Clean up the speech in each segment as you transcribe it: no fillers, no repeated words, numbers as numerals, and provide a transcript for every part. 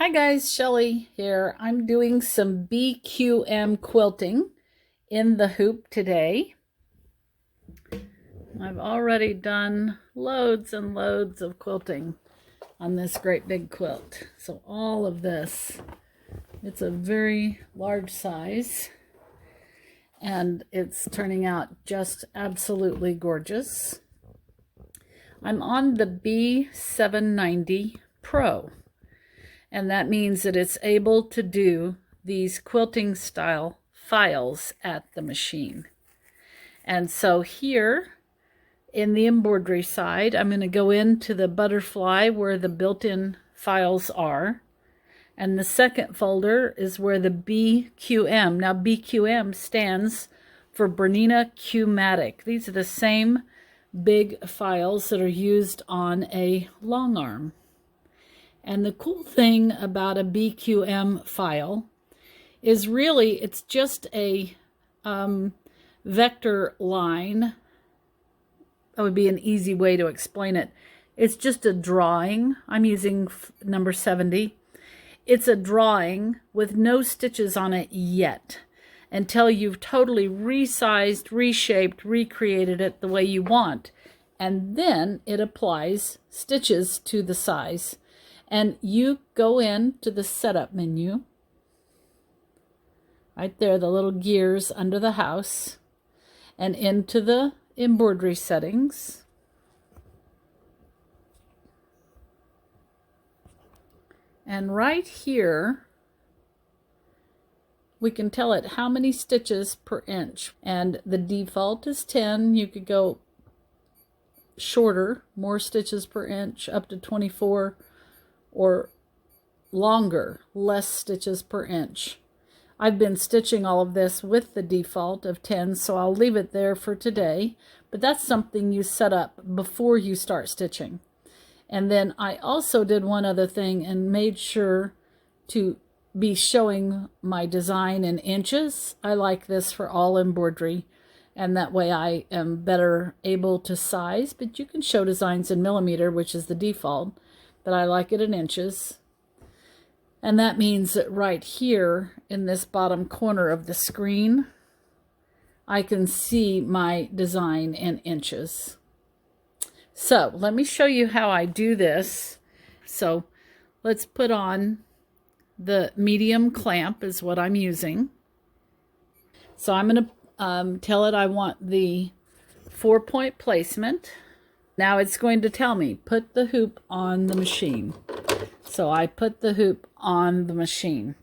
Hi guys, Shelly here. I'm doing some BQM quilting in the hoop today. I've already done loads and loads of quilting on this great big quilt. So all of this, it's a very large size and it's turning out just absolutely gorgeous. I'm on the B790 Pro. And that means that it's able to do these quilting style files at the machine. And so here in the embroidery side, I'm going to go into the butterfly where the built-in files are. And the second folder is where the BQM. Now BQM stands for BERNINA Q-Matic. These are the same big files that are used on a Longarm. And the cool thing about a BQM file is really it's just a vector line. That would be an easy way to explain it. It's just a drawing. I'm using number 70. It's a drawing with no stitches on it yet until you've totally resized, reshaped, recreated it the way you want. And then it applies stitches to the size. And you go into the setup menu, right there, the little gears under the house, and into the embroidery settings. And right here, we can tell it how many stitches per inch. And the default is 10. You could go shorter, more stitches per inch, up to 24. Or longer, less stitches per inch. I've been stitching all of this with the default of 10, so I'll leave it there for today. But that's something you set up before you start stitching. And then I also did one other thing and made sure to be showing my design in inches. I like this for all embroidery, and that way I am better able to size. But you can show designs in millimeter, which is the default. But I like it in inches. And that means that right here in this bottom corner of the screen, I can see my design in inches. So let me show you how I do this. So let's put on the medium clamp is what I'm using. So I'm going to tell it I want the 4-point placement. Now it's going to tell me, put the hoop on the machine. So I put the hoop on the machine.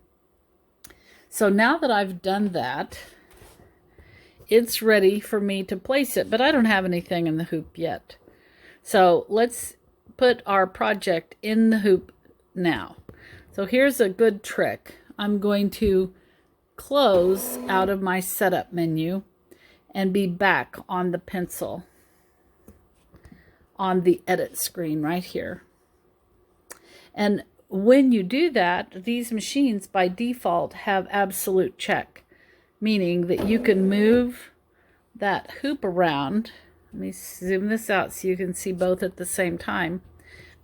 So now that I've done that, it's ready for me to place it, but I don't have anything in the hoop yet. So let's put our project in the hoop now. So here's a good trick. I'm going to close out of my setup menu and be back on the pencil on the edit screen right here. And when you do that, these machines by default have absolute check, meaning that you can move that hoop around. Let me zoom this out so you can see both at the same time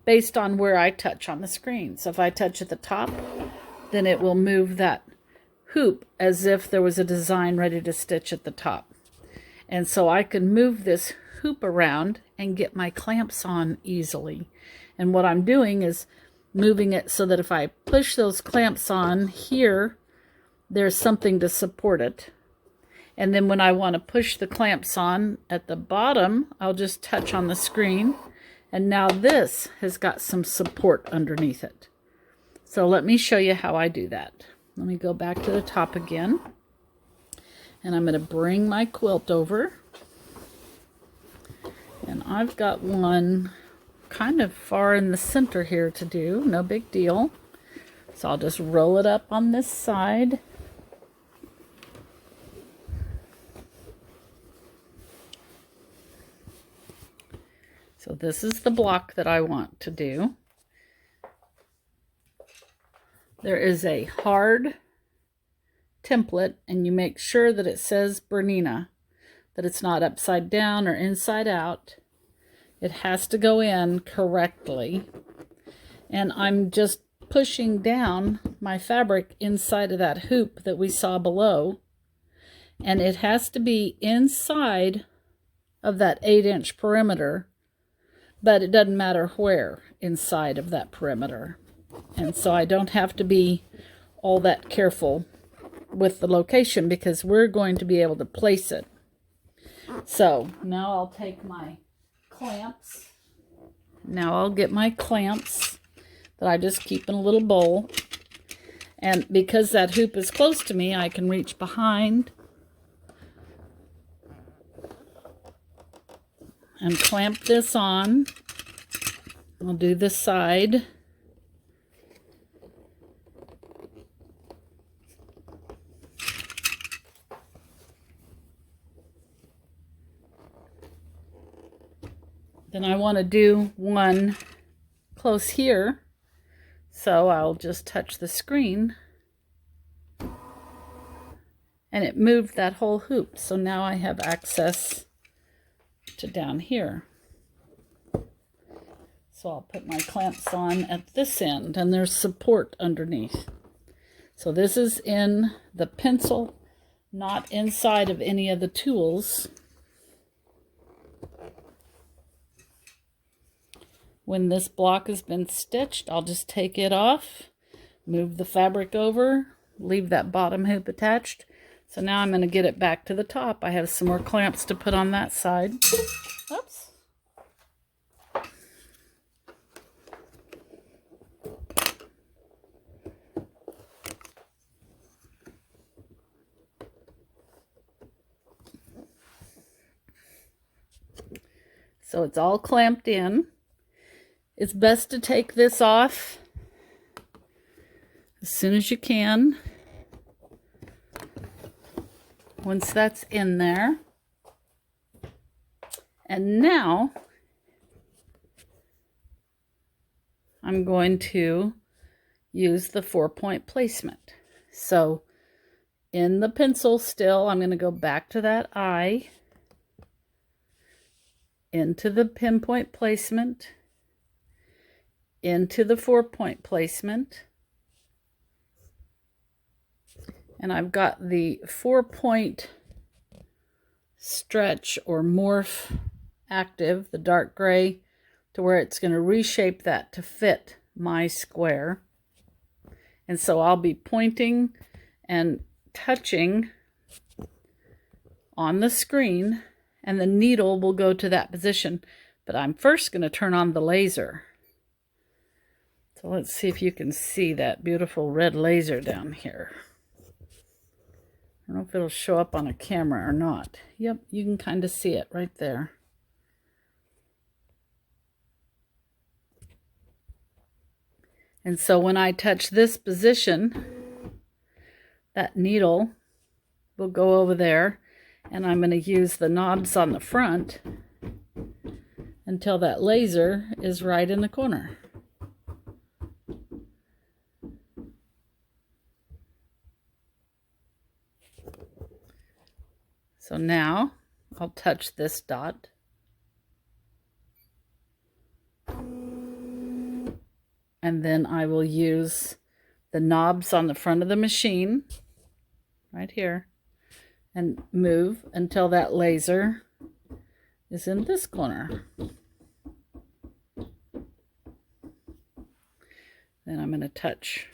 based on where I touch on the screen. So if I touch at the top, then it will move that hoop as if there was a design ready to stitch at the top. And so I can move this hoop around and get my clamps on easily. And what I'm doing is moving it so that if I push those clamps on here, there's something to support it. And then when I want to push the clamps on at the bottom, I'll just touch on the screen. And now this has got some support underneath it. So let me show you how I do that. Let me go back to the top again. And I'm going to bring my quilt over. And I've got one kind of far in the center here to do. No big deal. So I'll just roll it up on this side. So this is the block that I want to do. There is a hard template, and you make sure that it says BERNINA, that it's not upside down or inside out. It has to go in correctly. And I'm just pushing down my fabric inside of that hoop that we saw below, and it has to be inside of that 8-inch perimeter, but it doesn't matter where inside of that perimeter. And so I don't have to be all that careful with the location because we're going to be able to place it. So now I'll take my clamps. Now I'll get my clamps that I just keep in a little bowl. And because that hoop is close to me, I can reach behind and clamp this on. I'll do this side. Then I want to do one close here, so I'll just touch the screen, and it moved that whole hoop. So now I have access to down here. So I'll put my clamps on at this end, and there's support underneath. So this is in the pencil, not inside of any of the tools. When this block has been stitched, I'll just take it off, move the fabric over, leave that bottom hoop attached. So now I'm going to get it back to the top. I have some more clamps to put on that side. Oops. So it's all clamped in. It's best to take this off as soon as you can. Once that's in there. And now I'm going to use the 4-point placement. So in the pencil still, I'm going to go back to that eye, into the pinpoint placement, into the 4-point placement, and I've got the 4-point stretch or morph active, the dark gray, to where it's going to reshape that to fit my square. And so I'll be pointing and touching on the screen, and the needle will go to that position. But I'm first going to turn on the laser. So let's see if you can see that beautiful red laser down here. I don't know if it'll show up on a camera or not. Yep, you can kind of see it right there. And so when I touch this position, that needle will go over there, and I'm going to use the knobs on the front until that laser is right in the corner. So now I'll touch this dot. And then I will use the knobs on the front of the machine, right here, and move until that laser is in this corner. Then I'm going to touch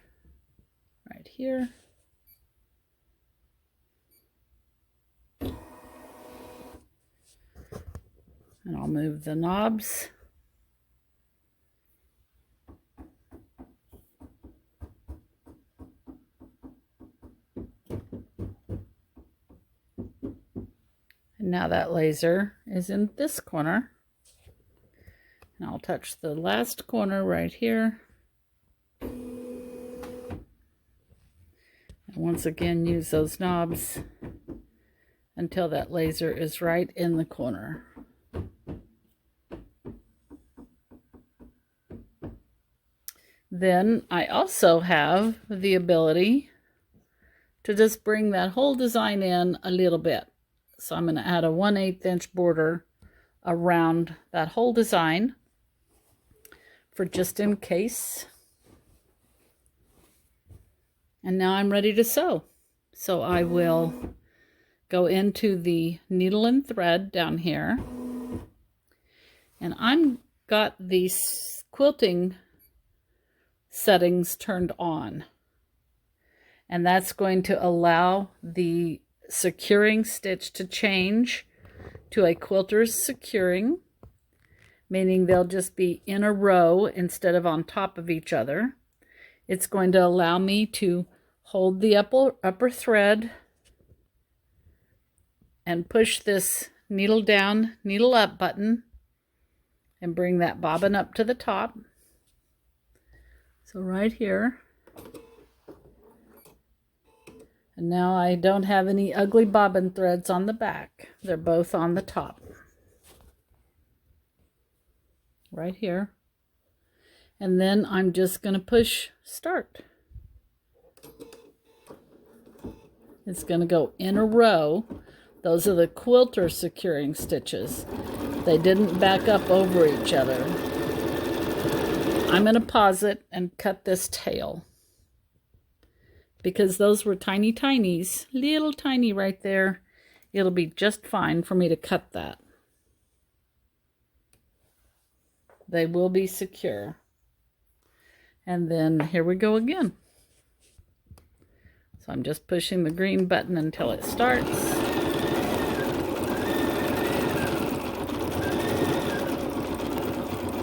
right here. And I'll move the knobs. And now that laser is in this corner. And I'll touch the last corner right here. And once again, use those knobs until that laser is right in the corner. Then I also have the ability to just bring that whole design in a little bit. So I'm going to add a 1/8 inch border around that whole design for just in case. And now I'm ready to sew. So I will go into the needle and thread down here. And I'm got these quilting settings turned on. And that's going to allow the securing stitch to change to a quilter's securing, meaning they'll just be in a row instead of on top of each other. It's going to allow me to hold the upper thread and push this needle down, needle up button and bring that bobbin up to the top. So right here. And now I don't have any ugly bobbin threads on the back. They're both on the top. Right here. And then I'm just going to push start. It's going to go in a row. Those are the quilter securing stitches. They didn't back up over each other. I'm going to pause it and cut this tail, because those were tiny tinies, little tiny right there. It'll be just fine for me to cut that. They will be secure. And then here we go again. So I'm just pushing the green button until it starts.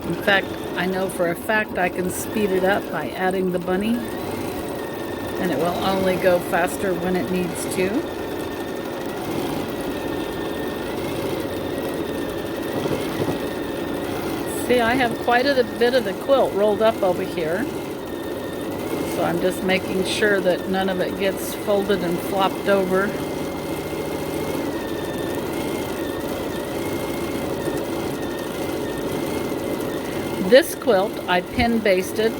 In fact, I know for a fact I can speed it up by adding the bunny, and it will only go faster when it needs to. See, I have quite a bit of the quilt rolled up over here. So I'm just making sure that none of it gets folded and flopped over. This quilt I pin basted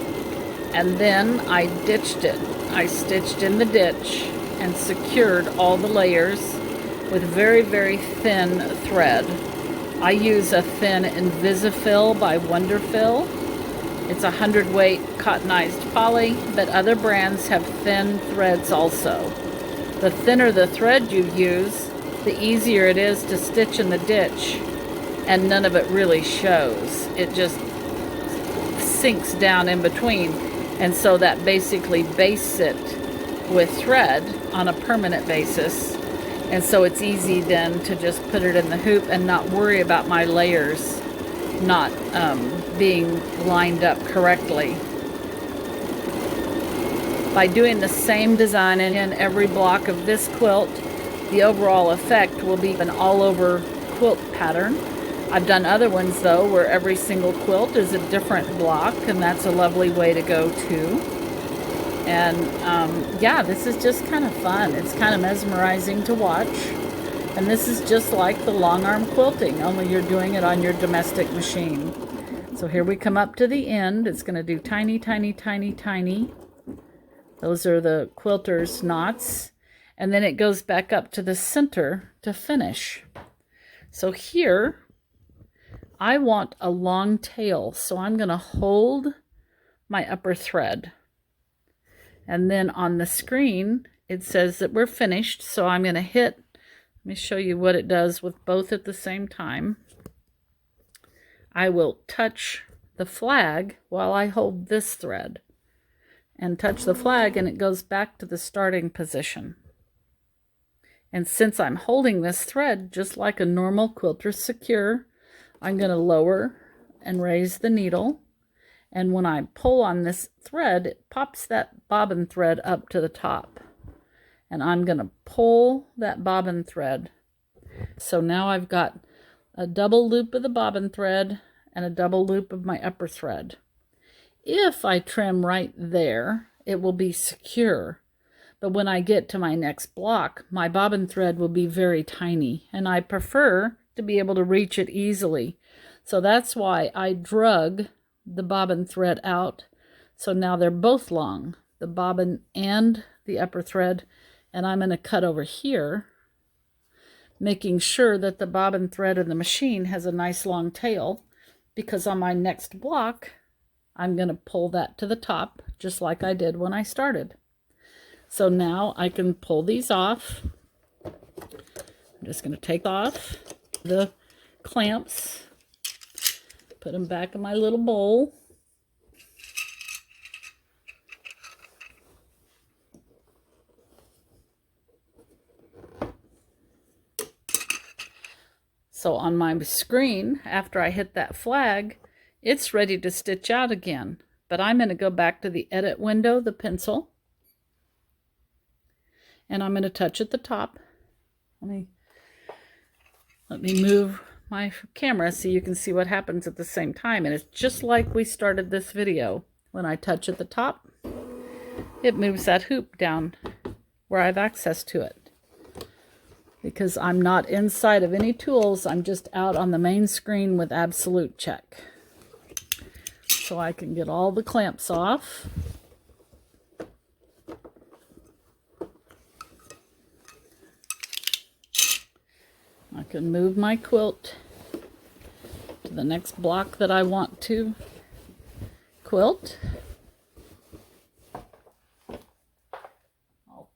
and then I ditched it. I stitched in the ditch and secured all the layers with very, very thin thread. I use a thin Invisifil by Wonderfil. It's 100 weight cottonized poly, but other brands have thin threads also. The thinner the thread you use, the easier it is to stitch in the ditch, and none of it really shows. It just sinks down in between, and so that basically bastes it with thread on a permanent basis. And so it's easy then to just put it in the hoop and not worry about my layers not being lined up correctly. By doing the same design in every block of this quilt, the overall effect will be an all-over quilt pattern. I've done other ones though where every single quilt is a different block, and that's a lovely way to go too. And yeah, this is just kind of fun. It's kind of mesmerizing to watch. And this is just like the long arm quilting, only you're doing it on your domestic machine. So here we come up to the end. It's going to do tiny, tiny, tiny, tiny. Those are the quilter's knots. And then it goes back up to the center to finish. So here, I want a long tail. So I'm going to hold my upper thread. And then on the screen, it says that we're finished. So I'm going to hit, let me show you what it does with both at the same time. I will touch the flag while I hold this thread. And touch the flag and it goes back to the starting position. And since I'm holding this thread just like a normal quilter secure, I'm going to lower and raise the needle. And when I pull on this thread, it pops that bobbin thread up to the top. And I'm going to pull that bobbin thread. So now I've got a double loop of the bobbin thread and a double loop of my upper thread. If I trim right there, it will be secure. But when I get to my next block, my bobbin thread will be very tiny. And I prefer to be able to reach it easily. So that's why I drug the bobbin thread out. So now they're both long, the bobbin and the upper thread. And I'm going to cut over here, making sure that the bobbin thread in the machine has a nice long tail, because on my next block, I'm going to pull that to the top, just like I did when I started. So now I can pull these off. I'm just going to take off the clamps, put them back in my little bowl. So on my screen, after I hit that flag, it's ready to stitch out again. But I'm going to go back to the edit window, the pencil, and I'm going to touch at the top. Let me move my camera so you can see what happens at the same time. And it's just like we started this video. When I touch at the top, it moves that hoop down where I have access to it. Because I'm not inside of any tools, I'm just out on the main screen with absolute check. So I can get all the clamps off. I can move my quilt to the next block that I want to quilt. I'll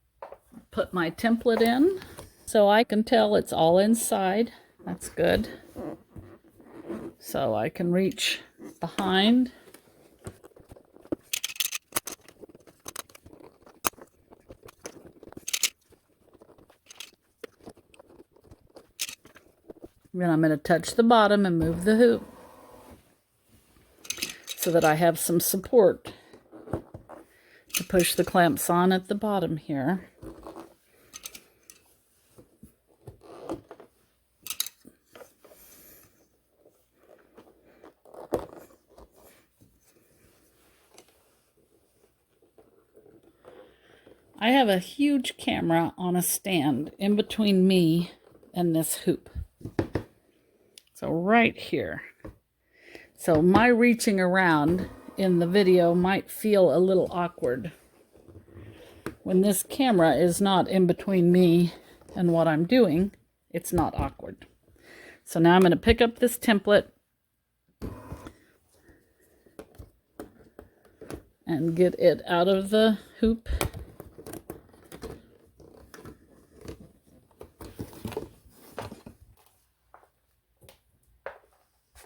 put my template in. So I can tell it's all inside. That's good. So I can reach behind. Then I'm going to touch the bottom and move the hoop so that I have some support to push the clamps on at the bottom here. I have a huge camera on a stand in between me and this hoop. So right here. So my reaching around in the video might feel a little awkward when this camera is not in between me and what I'm doing. It's not awkward. So now I'm going to pick up this template and get it out of the hoop.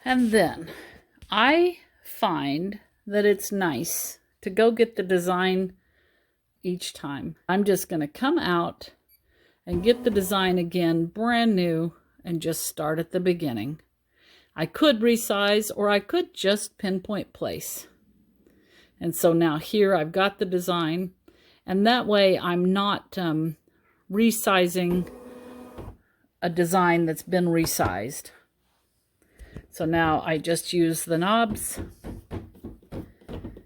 And then I find that it's nice to go get the design each time. I'm just going to come out and get the design again brand new and just start at the beginning. I could resize or I could just pinpoint place. And so now here I've got the design, and that way I'm not resizing a design that's been resized. So now I just use the knobs,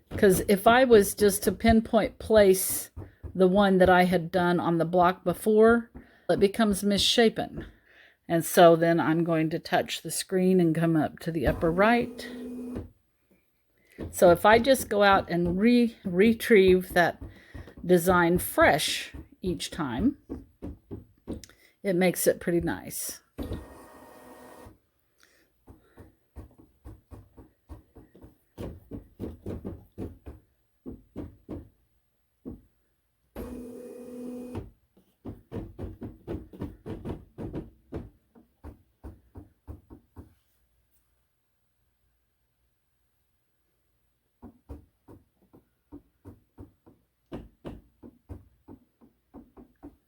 because if I was just to pinpoint place the one that I had done on the block before, it becomes misshapen. And so then I'm going to touch the screen and come up to the upper right. So if I just go out and retrieve that design fresh each time, it makes it pretty nice.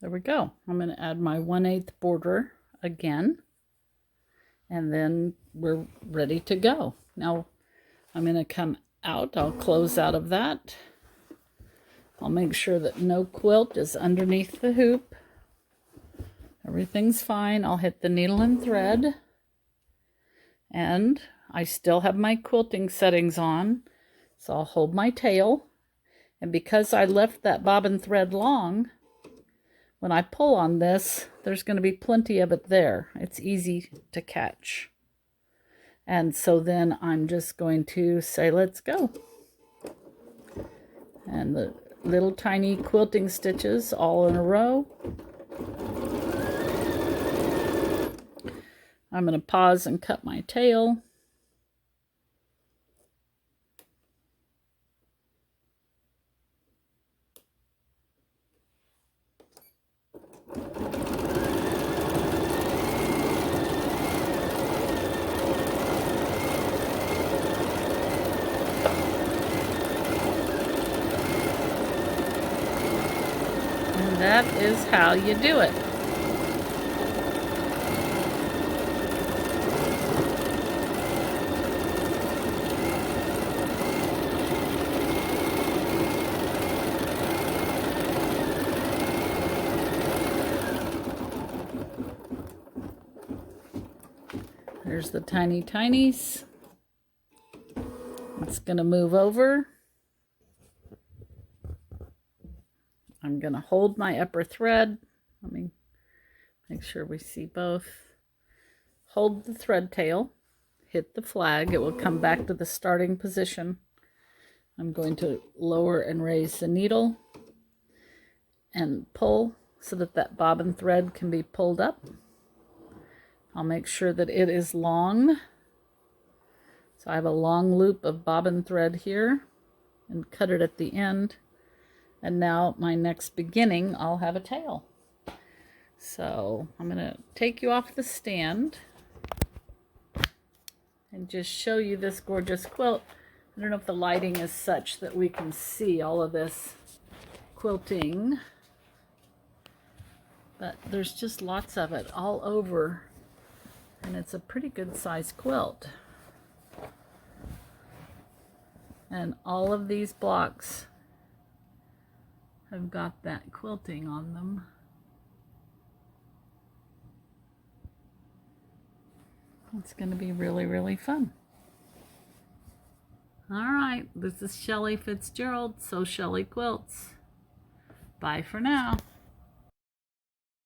There we go. I'm going to add my 1/8 border again, and then we're ready to go. Now I'm going to come out. I'll close out of that. I'll make sure that no quilt is underneath the hoop. Everything's fine. I'll hit the needle and thread, and I still have my quilting settings on, so I'll hold my tail, and because I left that bobbin thread long, when I pull on this, there's going to be plenty of it there. It's easy to catch. And so then I'm just going to say, let's go. And the little tiny quilting stitches all in a row. I'm going to pause and cut my tail. And that is how you do it. There's the tiny tinies. It's going to move over. I'm going to hold my upper thread. Let me make sure we see both. Hold the thread tail, hit the flag. It will come back to the starting position. I'm going to lower and raise the needle and pull so that that bobbin thread can be pulled up. I'll make sure that it is long. So I have a long loop of bobbin thread here and cut it at the end. And now my next beginning, I'll have a tail. So I'm going to take you off the stand and just show you this gorgeous quilt. I don't know if the lighting is such that we can see all of this quilting, but there's just lots of it all over. And it's a pretty good sized quilt. And all of these blocks have got that quilting on them. It's going to be really, really fun. All right, this is Shelly Fitzgerald, So Shelly Quilts. Bye for now.